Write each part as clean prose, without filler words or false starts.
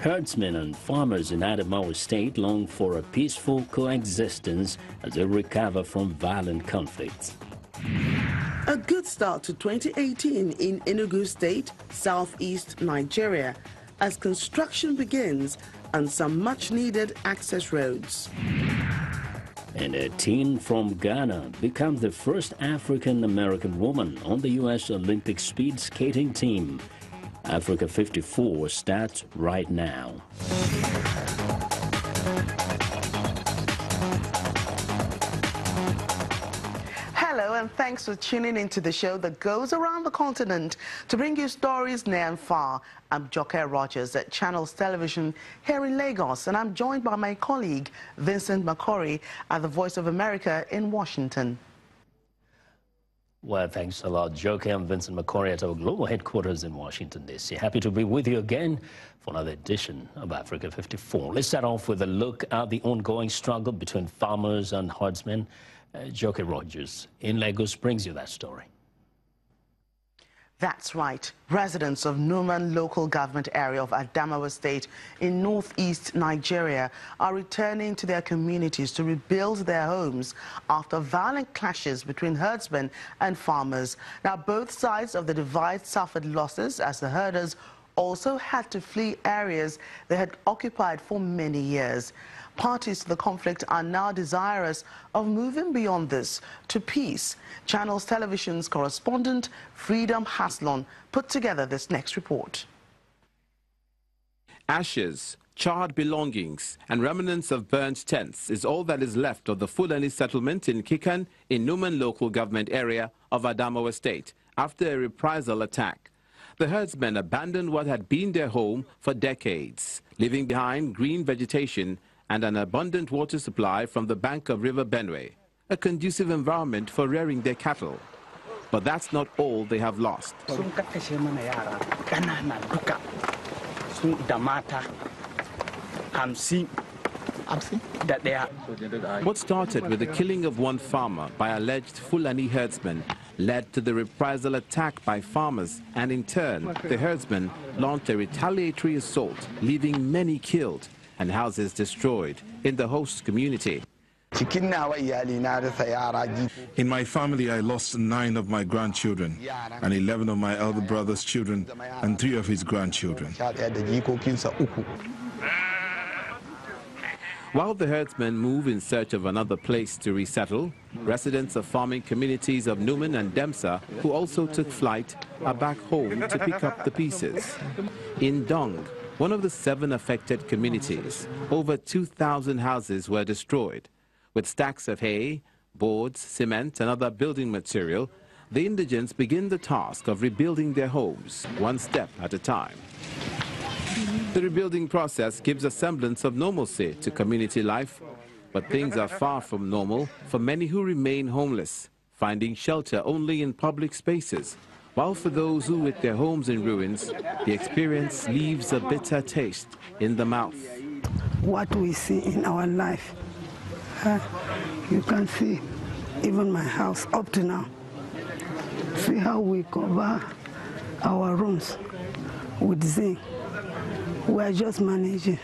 Herdsmen and farmers in Adamawa State long for a peaceful coexistence as they recover from violent conflicts. A good start to 2018 in Enugu State, southeast Nigeria, as construction begins on some much-needed access roads. And a teen from Ghana becomes the first African-American woman on the U.S. Olympic speed skating team. Africa 54 starts right now. Hello and thanks for tuning into the show that goes around the continent to bring you stories near and far. I'm Joke Rogers at Channels Television here in Lagos, and I'm joined by my colleague Vincent Makori at the Voice of America in Washington. Well, thanks a lot, Joke. I'm Vincent Makori at our global headquarters in Washington, D.C. Happy to be with you again for another edition of Africa 54. Let's start off with a look at the ongoing struggle between farmers and herdsmen. Joke Rogers in Lagos brings you that story. That's right. Residents of Numan local government area of Adamawa State in northeast Nigeria are returning to their communities to rebuild their homes after violent clashes between herdsmen and farmers. Now, both sides of the divide suffered losses as the herders also had to flee areas they had occupied for many years. Parties to the conflict are now desirous of moving beyond this to peace. Channels Television's correspondent Freedom Haslon put together this next report. Ashes, charred belongings and remnants of burnt tents is all that is left of the Fulani settlement in Kikan in Numan local government area of Adamawa State after a reprisal attack. The herdsmen abandoned what had been their home for decades, leaving behind green vegetation and an abundant water supply from the bank of River Benue, a conducive environment for rearing their cattle. But that's not all they have lost. What started with the killing of one farmer by alleged Fulani herdsmen led to the reprisal attack by farmers, and in turn, the herdsmen launched a retaliatory assault, leaving many killed and houses destroyed in the host community. In my family, I lost 9 of my grandchildren, and 11 of my elder brother's children, and 3 of his grandchildren. While the herdsmen move in search of another place to resettle, residents of farming communities of Numan and Demsa, who also took flight, are back home to pick up the pieces. In Dong, one of the 7 affected communities, over 2,000 houses were destroyed. With stacks of hay, boards, cement and other building material, the indigents begin the task of rebuilding their homes, one step at a time. The rebuilding process gives a semblance of normalcy to community life, but things are far from normal for many who remain homeless, finding shelter only in public spaces. While for those who with their homes in ruins, the experience leaves a bitter taste in the mouth. What we see in our life, you can see even my house up to now. See how we cover our rooms with zinc. We are just managing.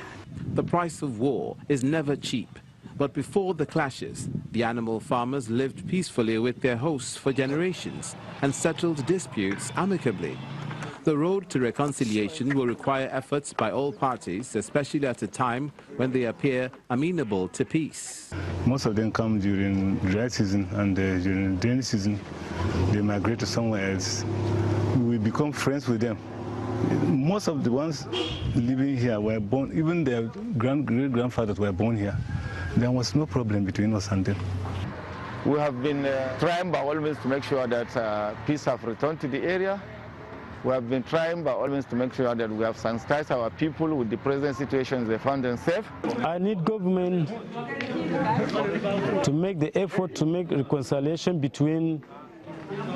The price of war is never cheap. But before the clashes, the animal farmers lived peacefully with their hosts for generations and settled disputes amicably. The road to reconciliation will require efforts by all parties, especially at a time when they appear amenable to peace. Most of them come during dry season, and during rainy season, they migrate to somewhere else. We become friends with them. Most of the ones living here were born, even their great-grandfathers were born here. There was no problem between us and them. We have been trying by all means to make sure that peace have returned to the area. We have been trying by all means to make sure that we have sensitized our people with the present situations they found themselves. I need government to make the effort to make reconciliation between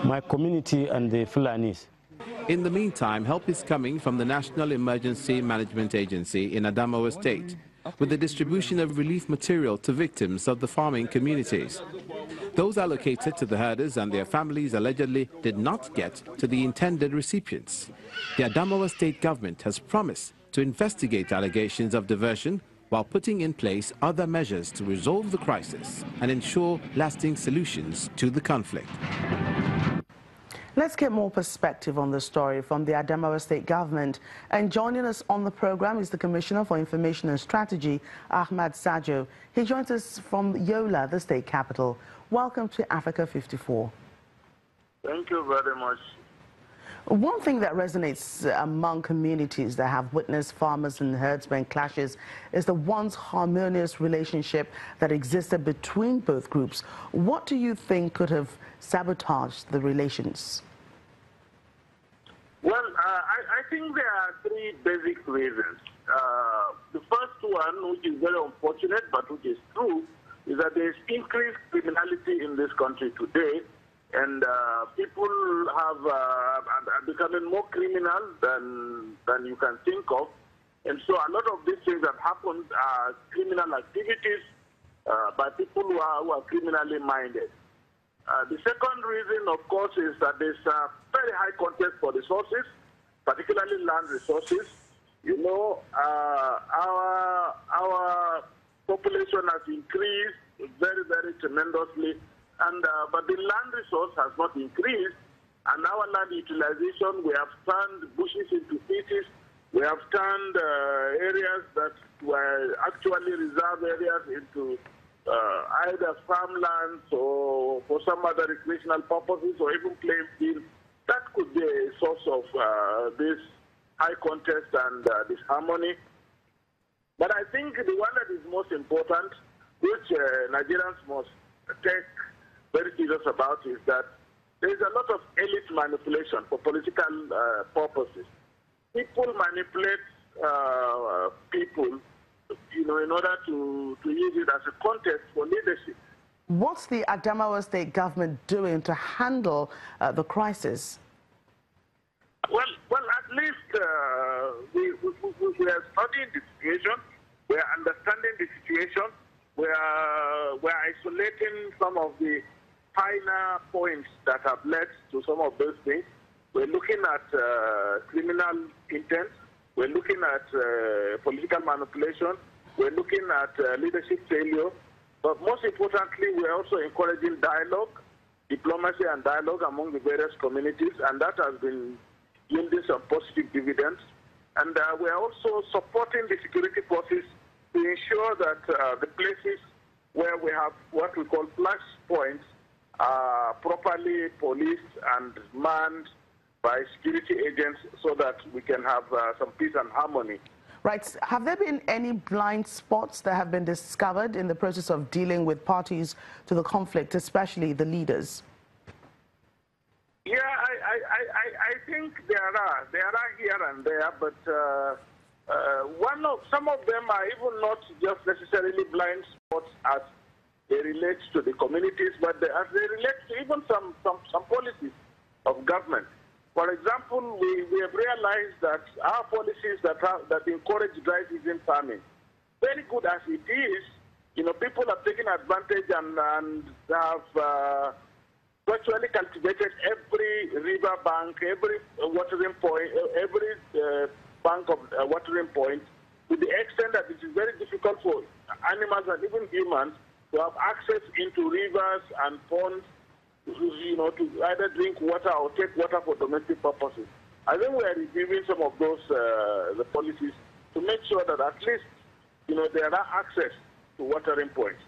my community and the Fulanis. In the meantime, help is coming from the National Emergency Management Agency in Adamawa State, with the distribution of relief material to victims of the farming communities. Those allocated to the herders and their families allegedly did not get to the intended recipients. The Adamawa state government has promised to investigate allegations of diversion while putting in place other measures to resolve the crisis and ensure lasting solutions to the conflict. Let's get more perspective on the story from the Adamawa State Government. And joining us on the program is the Commissioner for Information and Strategy, Ahmad Sajo. He joins us from Yola, the state capital. Welcome to Africa 54. Thank you very much. One thing that resonates among communities that have witnessed farmers and herdsmen clashes is the once harmonious relationship that existed between both groups. What do you think could have sabotaged the relations? Well, I think there are three basic reasons. The first one, which is very unfortunate but which is true, is that there is increased criminality in this country today, and people are becoming more criminal than you can think of. And so a lot of these things that happen are criminal activities by people who are criminally minded. The second reason, of course, is that there's a very high contest for resources, particularly land resources. You know, our population has increased very, very tremendously, and but the land resource has not increased. And our land utilization, we have turned bushes into cities. We have turned areas that were actually reserve areas into either farmlands or for some other recreational purposes or even playing fields. That could be a source of this high contest and disharmony. But I think the one that is most important, which Nigerians must take very serious about, is that there is a lot of elite manipulation for political purposes. People manipulate people, you know, in order to use it as a contest for leadership. What's the Adamawa State Government doing to handle the crisis? Well, at least we are studying the situation. We are understanding the situation. We are isolating some of the finer points that have led to some of those things. We're looking at criminal intent. We're looking at political manipulation. We're looking at leadership failure. But most importantly, we're also encouraging dialogue, diplomacy and dialogue among the various communities, and that has been yielding some positive dividends. And we're also supporting the security forces to ensure that the places where we have what we call flash points are properly policed and manned by security agents so that we can have some peace and harmony. Right. Have there been any blind spots that have been discovered in the process of dealing with parties to the conflict, especially the leaders? Yeah, I think there are here and there, but some of them are even not just necessarily blind spots as they relate to the communities, but as they relate to even some policies of government. For example, we have realized that our policies that encourage dry season farming, very good as it is, you know, people have taken advantage and have virtually cultivated every river bank, every watering point, every bank of watering point, to the extent that it is very difficult for animals and even humans to have access into rivers and ponds, you know, to either drink water or take water for domestic purposes. I think we are reviewing some of those the policies to make sure that at least, you know, there are access to watering points.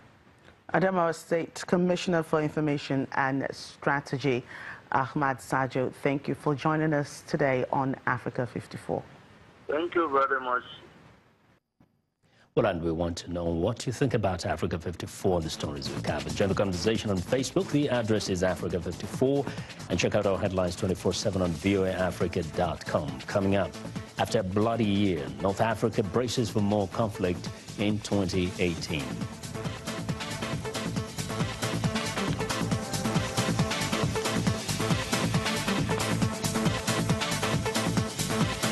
Adamawa State Commissioner for Information and Strategy, Ahmad Sajo, thank you for joining us today on Africa 54. Thank you very much. Well, and we want to know what you think about Africa 54, the stories we covered. Join the conversation on Facebook. The address is Africa 54. And check out our headlines 24/7 on voaafrica.com. Coming up, after a bloody year, North Africa braces for more conflict in 2018.